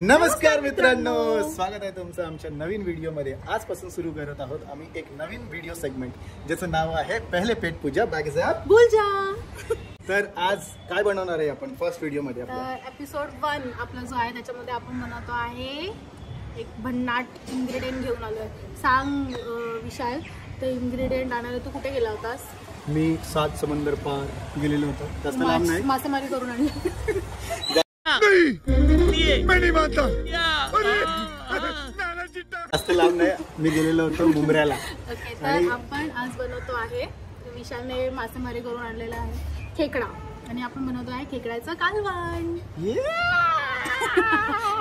नमस्कार मित्रांनो, स्वागत आहे तुमचं आमच्या नवीन व्हिडिओमध्ये। आजपासून सुरू करत आहोत आम्ही एक नवीन व्हिडिओ सेगमेंट ज्याचं नाव आहे पहले पेट पूजा बागेजा भूल जा। तर आज काय बनवणार आहे आपण फर्स्ट व्हिडिओमध्ये? एपिसोड 1 आपला जो आहे त्याच्यामध्ये आपण बनवतो आहे एक भन्नाट इन्ग्रेडियंट घेऊन आलोय। सांग विशाल, ते इन्ग्रेडियंट आणायला तू कुठे गेला होतास? मी 7 समंदर पार गेलेलो होतो, जास्त लांब नाही, मासेमारी करून आणली। जास्त लांब नाही, मी गेलेलो होतो मुंब्र्याला। ओके, तर आपण आज बनवतो आहे, विशालने मासेमारी करून आणलेला आहे खेकडा, आणि आपण बनवतो आहे खेकड्याचं कालवण।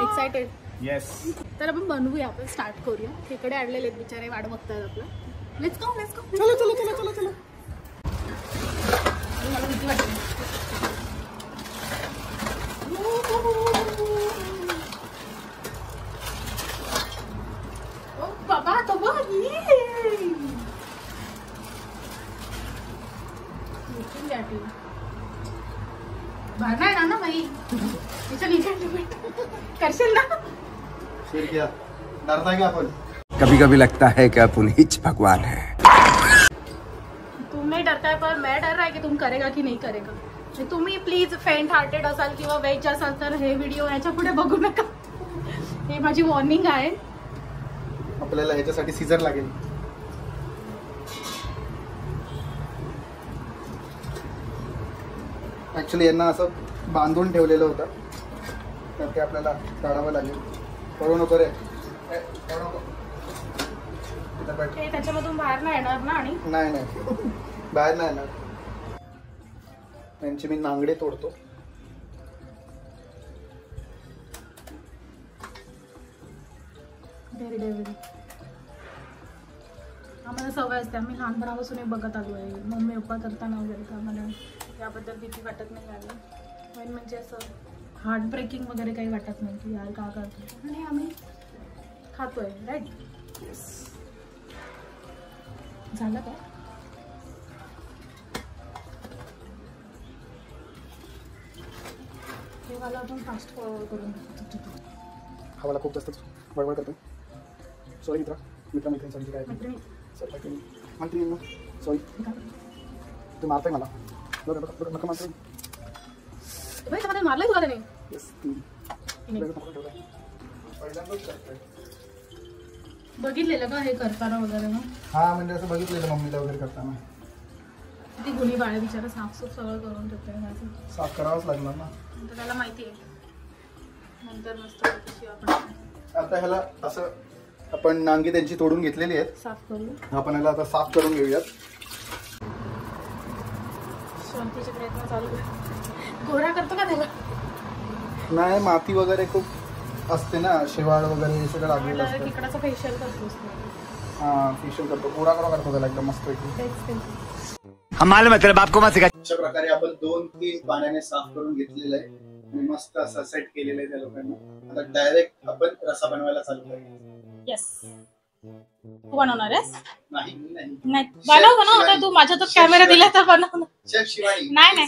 एक्साइटेड? येस। तर आपण बनवूया, आपण स्टार्ट करूया। खेकडे आणलेले आहेत, बिचारे वाट बघतात आपलं। लेट्स गो लेट्स गो, चलो चलो चलो चलो चलो। मला भीती वाटते। बाबा तो बघ, बाहर नाही ना भाई, करशील ना? फिर क्या डरता क्या अपन? कभी कभी लगता है कि अपन ही भगवान है। तुम नहीं डरता है, पर मैं डर रहा है कि तुम करेगा की नहीं करेगा। तुम्ही प्लीज फेंट हार्टेड असाल किंवा वेज असाल तर हे व्हिडिओ ह्याच्या पुढे बघू नका, हे माझी वॉर्निंग आहे। आपल्याला ह्याच्यासाठी सीझर लागेल। ऍक्च्युली यांना असं बांधून ठेवलेलं होतं, तर ते आपल्याला काढावं लागेल। करू नको रे, करू नको। ते त्याच्यामधून बाहेर नाही येणार ना? आणि नाही नाही, बाहेर नाही येणार। त्यांचे मी नांगडे तोडतो। आम्हाला सवय असते, आम्ही लहानपणापासून बघत आलो आहे, मम्मी पप्पा करताना वगैरे, तर आम्हाला याबद्दल भीती वाटत नाही आली। मेन म्हणजे असं हार्ट ब्रेकिंग वगैरे काही वाटत नाही की यार का करतो, आणि आम्ही खातोय, राईट? येस। झालं का? हे मला आपण फास्ट फॉरवर्ड करून हा मला खूप जास्त बडबड करतो, सॉरी मित्रांसाठी काय मैत्रिणी सॉरी, तू मारताय मला, नका मारताय। मारलंय तुला त्याने? येस, बघितलेलं का हे करताना वगैरे ना? हा, म्हणजे असं बघितलेलं मम्मीला वगैरे करताना। ती गुन्हे बाळे बिचारा साफसूफ सगळं करून ठेवते, साफ करावंच लागणार ना, तर त्याला माहिती आहे। नंतर मस्त आपण आता ह्याला असं आपण नांगी त्यांची तोडून घेतलेली आहेत, साफ करू। आपण ह्याला आता साफ करून घेऊयात। शांतीचे प्रयत्न चालू, गोरा करतो का त्याला? नाही, माती वगैरे खूप असते ना, शेवाळ वगैरे हे सगळं लागलेलं असतं। खेकडाचं फेशियल करतोस? हा, फेशियल करतो, गोरा करतो त्याला एकदम मस्त पैकी। हम मालूम है तेरे बाप को मत सिखा। अशा प्रकारे आपण 2-3 पाण्याने साफ करून घेतलेलं आहे आणि मस्त असं सेट केलेलं आहे त्या लोकांना। आता डायरेक्ट आपण रसा बनवायला चालू करूया। येस, तू बनवणार आहेस? नाही बनव आता, तू माझ्या तर कॅमेरा दिला तर बनव। शेफ शिवानी? नाही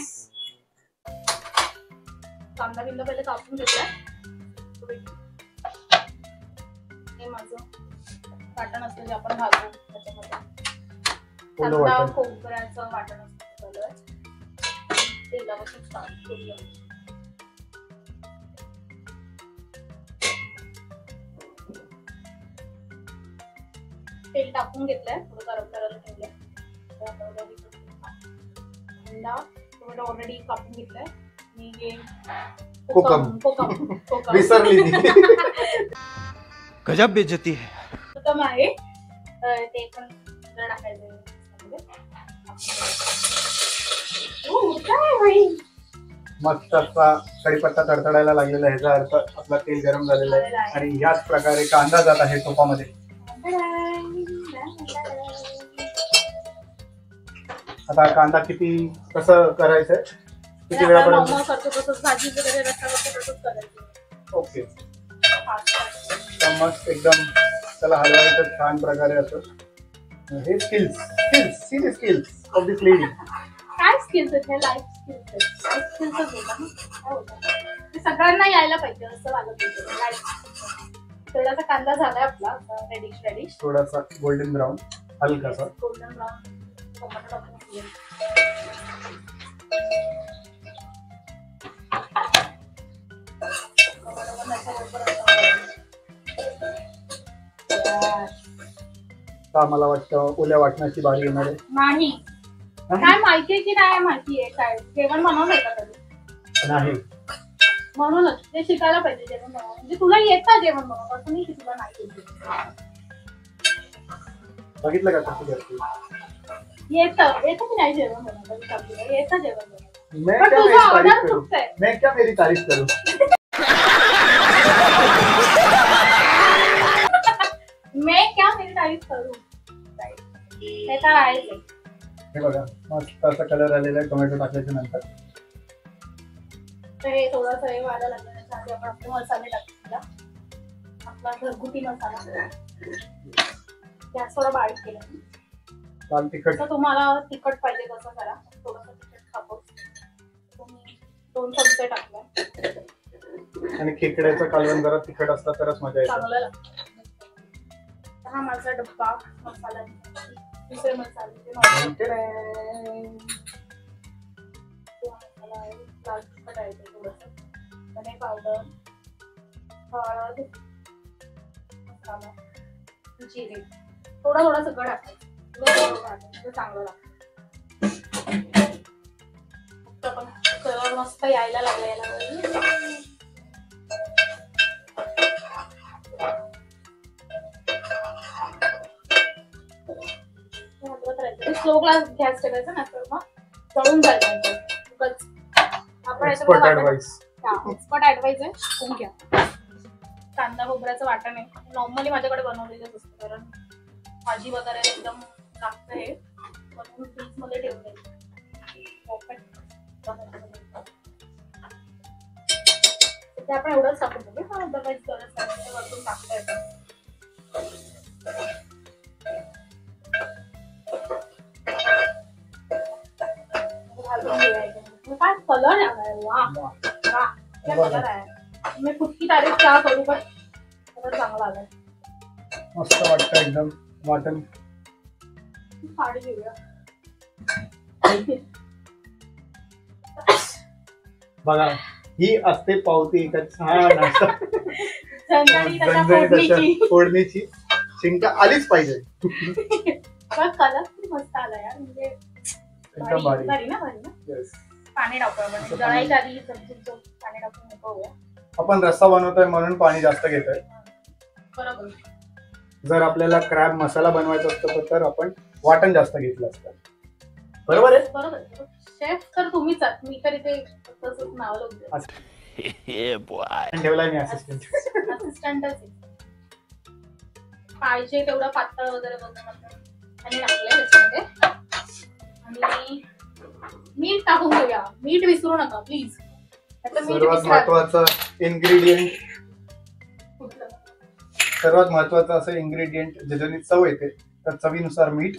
कांदा बिंदा पहिले कापून घेतलाय। हे माझं वाटण असतं जे आपण घालतो त्याच्यामध्ये, कांदा खोबऱ्याचं वाटण असतं, तेलापासून स्टार्ट करूया। तेल टाकून घेतलंय, थोडं गरम करायला ठेवलंय। कांदा टोमॅटो ऑलरेडी कापून घेतलाय। मी हे कोकम विसरली ती। गजब बेइज्जती है। कोकम आहे, ते पण टाकायचं। मस्त असा कढीपत्ता तडतडायला लागलेला आहे, याचा अर्थ आपला तेल गरम झालेलं आहे आणि याच प्रकारे कांदा जात आहे टोपामध्ये। आता कांदा किती कसं करायचंय, किती वेळापर्यंत करतो तसंच, भाजी वगैरे रस्सा करतो तसंच करायचं। ओके, मस्त एकदम त्याला हलवायचं छान प्रकारे असं। हे स्किल्स ऑफ दिस लेडी। काय स्किल्स आहेत? लाईफ स्किल्स आहेत, लाईफ स्किल्सच होता ना, काय होतं? सगळ्यांना यायला पाहिजे असं मला थोडासा कांदा झालाय आपला रेडिश थोडासा गोल्डन ब्राऊन हलकासा. गोल्डन ब्राऊन टोमॅटो टाकून मला वाटतं ओल्या वाटण्याची बारी येणार आहे. नाही काय माहितीये की नाही माहितीये काय जेवण बनवलंय का कधी नाही म्हणूनच ते शिकायला पाहिजे जेवण बनवणं. म्हणजे तुला येतं जेवण बनवणं असं नाही की तुला नाही येत. बघितलं का कसं करते. येतं की नाही जेवण बनवलं येतं जेवण बनवलं. मैं पण क्या तुझं मेरी ऑर्डर तारीफ करूं? चुकतंय. मैं क्या मेरी तारीफ करूं? मैं क्या मेरी तारीफ करू हे तर आहेच आहे. हे बघा मस्त असा कलर आलेला आहे टोमॅटो टाकल्याच्या नंतर. तर हे थोडंसं हे व्हायला लागलं त्याच्या आधी आपण आपले मसाले टाकूया. आपला घरगुती मसाला गॅस थोडा बारीक केला. लाल तिखट तर तुम्हाला तिखट पाहिजे कसं करा. थोडंसं तिखट टाकू. तुम्ही 2 चमचे टाकले आणि खेकड्याचं कालवण जरा तिखट असतं तरच मजा येते. चांगलं लागतं. हा माझा डब्बा मसाला दुसरे मसाले लाल तिखट आहे थोडंसं धने पावडर हळद मसाला जिरे थोडं सगळं टाकायचं चांगलं लागतं. पण कलर मस्त यायला लागला स्लो गॅस ठेवायचा ना तर मग तळून जायचं. आपण एक्सपर्ट ऍडवाइस आहे शिकून घ्या. कांदा खोबऱ्याचं वाटण आहे नॉर्मली माझ्याकडे बनवलेलंच असतं कारण भाजी वगैरे एकदम लागतं हे बनवून फ्रीज मध्ये ठेवून द्यायचं. ते आपण एवढंच टाकून देऊ अदरवाईज गरज नाही वरतून टाकता येतं. काय कलर आहे वा कलर आहे. मी खुदकी तारीफ क्या करू पण कलर चांगला आलाय. मस्त वाटतं एकदम वाटण. साडी घेऊया. बघा ही असते पावती का छान असं फोडणीची शिंका आलीच पाहिजे. कलर मस्त आला यार म्हणजे एकदम भारी ना. पाणी टाकूया जळायच्या आधी पाणी टाकून नको. आपण रस्सा बनवतोय म्हणून पाणी जास्त घेतोय. बरोबर. जर आपल्याला क्रॅब मसाला बनवायचा असतो तर आपण वाटण जास्त घेतलं असतं. बरोबर आहे. बरोबर शेफ तर तुम्हीच आहात मी तर इथे नाव लावते. ठेवलाय मी असिस्टंटच पाहिजे तेवढं पातळ वगैरे बनवून आणि टाकलंय त्याच्यामध्ये. आणि मीठ टाकून घेऊया. मीठ विसरू नका प्लीज. सर्वात महत्वाचं इन्ग्रेडियंट सर्वात महत्वाचं असं इन्ग्रेडियंट ज्याच्याने चव येते तर चवीनुसार मीठ.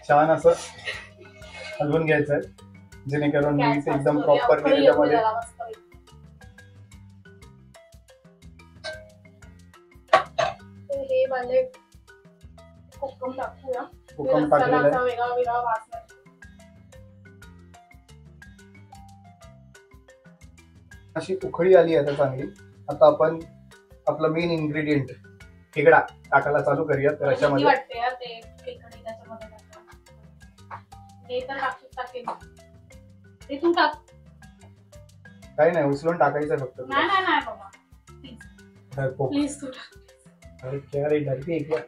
छान असं हलवून घ्यायचंय जेणेकरून मीठ एकदम प्रॉपरली त्याच्यामध्ये. हे वाले कोकम टाकूया. कोकम टाकलेला वेगळा वास नाही. अशी उकळी आली आता चांगली. आता आपण आपलं मेन इन्ग्रेडियंट खेकडा टाकायला चालू करूया. तर अशामध्ये वाटते यार ते खेकडे त्याच्यामध्ये हे तर टाकेल ते तू टाक. काही नाही उचलून टाकायचं फक्त. नाही बाबा प्लीज तू टाक. अरे क्या रे डरती है क्या?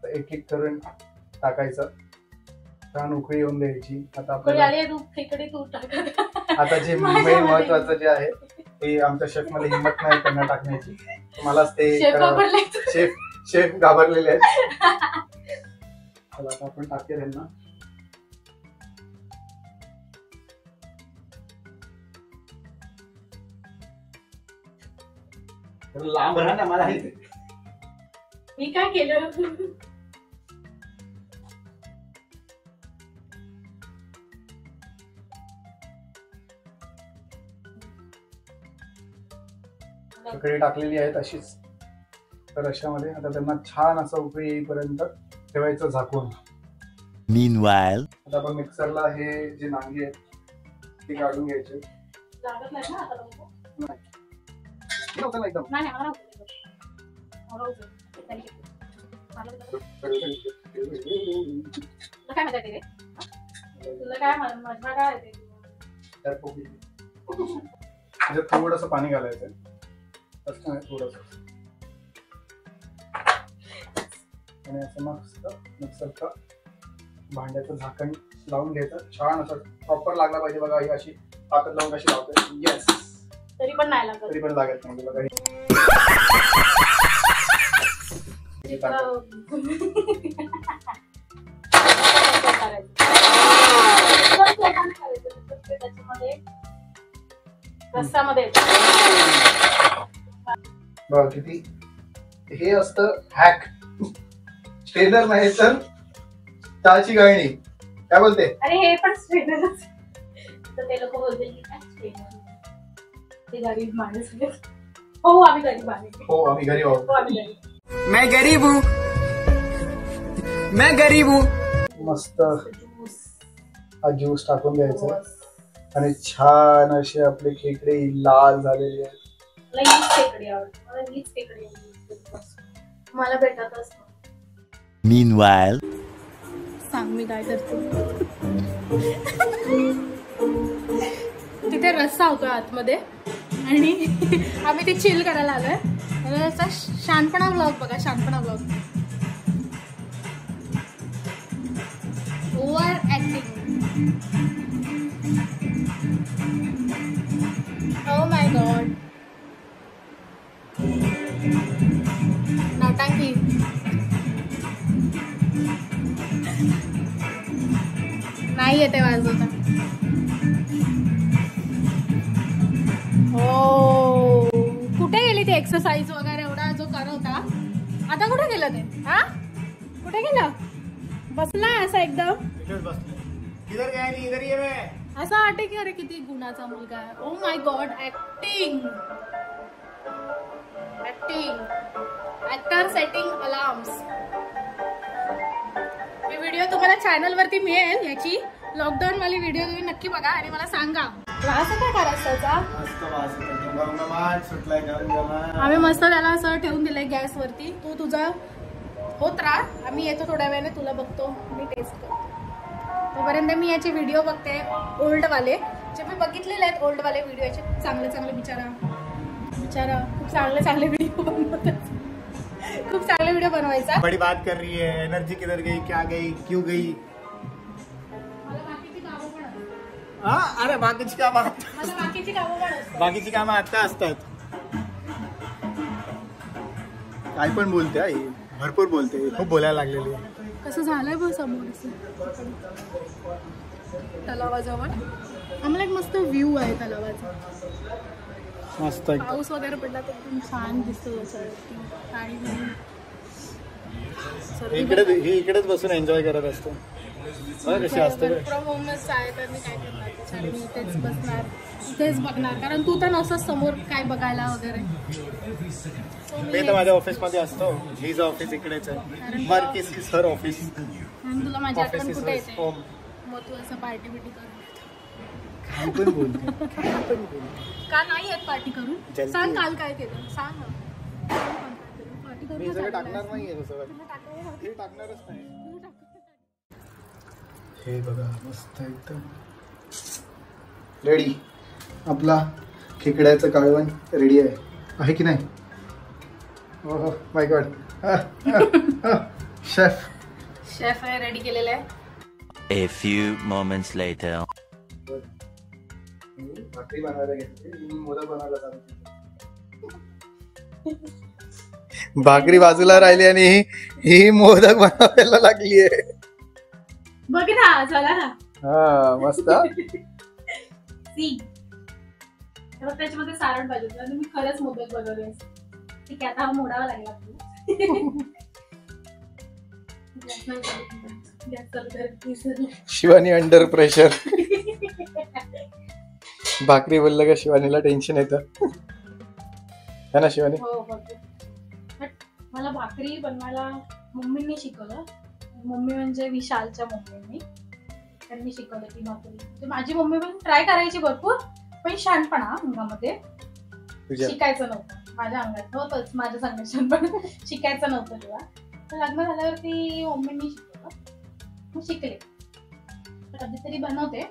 एक एक करून टाकायचं. छान उकळी येऊन द्यायची. आता आपल्याला आता जे मेन महत्वाचं जे आहे ते आमच्या शेफ मध्ये हिंमत नाही त्यांना टाकण्याची. मलाच ते शेफ घाबरलेले आहेत. चला आता आपण टाकते त्यांना. लांब राहा ना मला. मी काय केलं? खेकडे टाकलेली आहेत अशीच. तर अशामध्ये आता त्यांना छान असं उकळी येईपर्यंत ठेवायचं झाकून. Meanwhile, आता आपण मिक्सरला हे जे नांगी आहेत ते काढून घ्यायचे. लागत नाही ना आता तुमको? नव्हतं ना एकदम. नाही मला काय मजा येते? तुला काय मजा काय येते? त्यात म्हणजे थोडंसं पाणी घालायचं असं थोडंसं आणि असं मस्त मिक्सरचं भांड्याचं झाकण लावून घ्यायचं. छान असं प्रॉपर लागला पाहिजे बघा. ही अशी ताकद लावून कशी लावते. येस, तरी पण नाही लागत. तरी पण लागत नाही बघा. रस्सामध्ये बघा किती हे असतं हॅक. स्ट्रेनर नाही तर चहाची गाळणी. काय बोलते? अरे हे पण स्ट्रेनरच. तर ते लोक बोलतील की काय स्ट्रेनर, ते गरीब माणूस. हो आम्ही गरीब आहे. हो आम्ही घरी आहोत. हो आम्ही गरीब. मैं गरीब हूँ, मैं गरीब हूँ. मस्त हा ज्यूस टाकून द्यायचा आणि छान असे आपले खेकडे लाल झालेले आहेत. मला हीच खेकडी आवडते. मला हीच खेकडी आवडते. मला भेटतच नाही. Meanwhile, सांग मी काय करते. तिथे रस्सा होता आतमध्ये आणि आम्ही ते चिल करायला आलोय. त्याचा शानपणा ब्लॉग बघा. शानपणा blog. Over acting. Oh my god. नौटंकी. नाही येते वाजवता. हो कुठे गेली ती एक्सरसाइज वगैरे एवढा जो करत होता. आता कुठे गेलं ते? हा कुठे गेलं? बसलाय असा एकदम. इधर गया नहीं, इधर ये मैं. असं वाटते की अरे किती गुणाचा मुलगा आहे. ओ my God. Acting acting actor setting alarms. He video तुम्हाला चॅनल वरती मिळेल. याची लॉकडाऊन वाली व्हिडिओ तुम्ही नक्की बघा आणि मला सांगा असं काय करायचं. आम्ही मस्त त्याला असं ठेवून दिलंय गॅस वरती. तू तुझा होत राहा. आम्ही येतो थोड्या वेळाने. तुला बघतो मी टेस्ट करतो. तोपर्यंत मी याचे व्हिडिओ बघते ओल्ड वाले जे मी बघितलेले आहेत. ओल्ड वाले व्हिडिओ याचे चांगले चांगले बिचारा खूप चांगले व्हिडिओ बनवतात. खूप चांगले व्हिडिओ बनवायचा. बड़ी बात कर रही है. एनर्जी किधर गई, क्या गई, क्यों गई? अरे बाकीची कामं बाकीची कामं आता असतात. काय पण बोलते आई. भरपूर बोलते. खूप बोलायला लागलेली. कसं झालंय बघ समोर तलावाजवळ. आम्हाला एक मस्त व्ह्यू आहे तलावाचा. मस्त पाऊस वगैरे पडला तर एकदम छान दिसतो. इकडेच बसून एन्जॉय करत असतो. कशी असते फ्रॉम होमच आहे तर मी काय करणार. त्याच्यात मी इथेच बसणार, इथेच बघणार. कारण तू तर नसतोस समोर काय बघायला वगैरे. मी तर माझ्या ऑफिस मध्ये असतो. हिज ऑफिस इकडेच आहे. Marquez is her office. आणि तुला माझ्या आठवण कुठे येते. मग तू असं पार्टी बिटी करून काय पण बोलते. का नाही येत पार्टी करून. सांग काल काय केलं सांग. पार्टी करून मी सगळं टाकणार नाहीये. हे टाकणारच नाही. हे बघा मस्त एकदम रेडी. आपला खेकड्याचं कालवण रेडी आहे की नाही? Oh my God. शेफ आहे रेडी केलेलं आहे. A few moments later. भाकरी बनवायला घेतली. मोदक बनवायला सांगितलं. भाकरी बाजूला राहिली आणि ही मोदक बनवायला लागली आहे. बघ ना झाला ना. हा मस्त. त्याच्यामध्ये सारण पाहिजे. मी खरंच मोदक बनवले. ठीक आहे आता मोडावा लागला शिवानी अंडर प्रेशर. भाकरी बोललं का शिवानीला टेन्शन येतं है ना शिवानी? हो मला भाकरी बनवायला मम्मींनी शिकवलं. मम्मी म्हणजे विशालच्या मम्मींनी, त्यांनी शिकवलं की भाकरी. म्हणजे माझी मम्मी पण ट्राय करायची भरपूर, पण शहाणपणा अंगामध्ये शिकायचं नव्हतं. माझ्या अंगात होतच माझ्या संघर्षण, पण शिकायचं नव्हतं तेव्हा. तर लग्न झाल्यावरती मम्मींनी शिकवलं, मग शिकले. कधीतरी बनवते,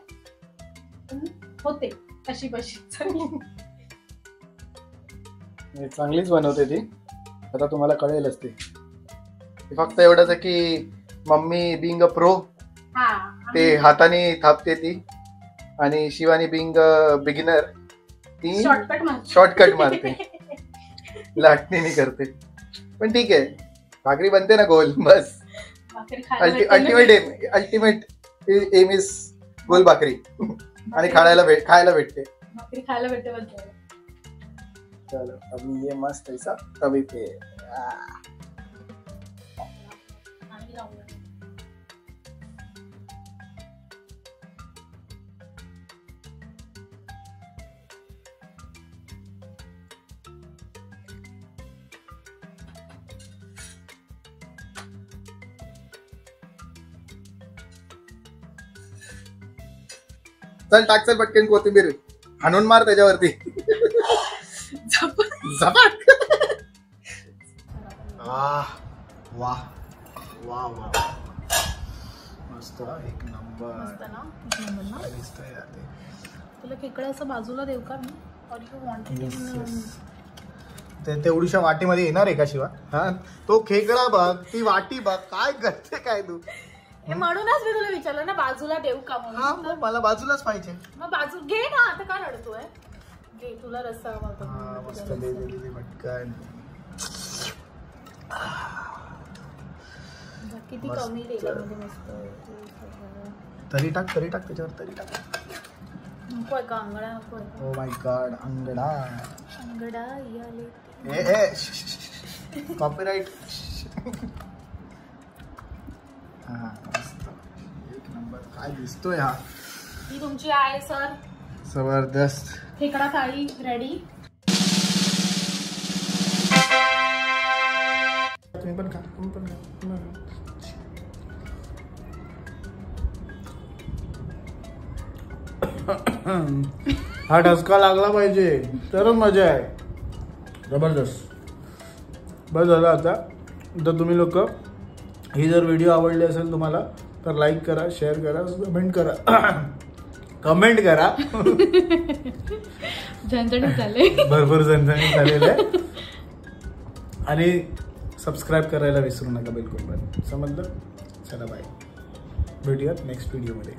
पण होते कशी बशी चांगलीच बनवते ती. आता तुम्हाला कळेलच ते. फक्त एवढंच आहे की मम्मी बिंग प्रो ते हाताने थापते ती, आणि शिवानी बिंग बिगिनर ती शॉर्टकट मारते, लाटणीने करते. पण ठीक आहे, भाकरी बनते ना गोल, बस. अल्टिमेट एम इज गोल भाकरी, आणि खायला भेटते. चलो अभी ये मस्त ऐसा तवे पे चल टाक, चल पटकन कोथिंबीर हाणून मार त्याच्यावरती. वाह वाह वाह, मस्त, एक नंबर. तुला खेकडा असं बाजूला देऊ का मी? ते तेवढीशा वाटीमध्ये येणार आहे का शिवा? हा, तो खेकडा बघ, ती वाटी बघ, काय करते काय तू? म्हणूनच मी तुला विचारलं ना बाजूला देऊ का म्हणून. हा, मग मला बाजूलाच पाहिजे. मग बाजू घे ना, आता का रडतोय? घे, तुला रस्सा मस्त पटकन. किती कमी तेलामध्ये मस्त. तरी टाक त्याच्यावर, तरी टाक. नकोय का अंगडा? नकोय. ओ माय गॉड, अंगडा कॉपीराइट. हा मस्त, एक नंबर. काय दिसतोय हा? ही तुमची आहे सर, जबरदस्त खेकडा थाळी रेडी. तुम्ही पण खा. हा ठसका लागला पाहिजे तरच मजा आहे. जबरदस्त. बस झालं आता. तर तुम्ही लोक ही जर व्हिडिओ आवडली असेल तुम्हाला तर लाईक करा, शेअर करा, कमेंट करा. झणझणीत झाले, भरपूर झणझणीत झालेलं आहे. आणि सबस्क्राईब करायला विसरू नका बिलकुल पण. समजलं? चला बाय, भेटूयात नेक्स्ट व्हिडिओमध्ये.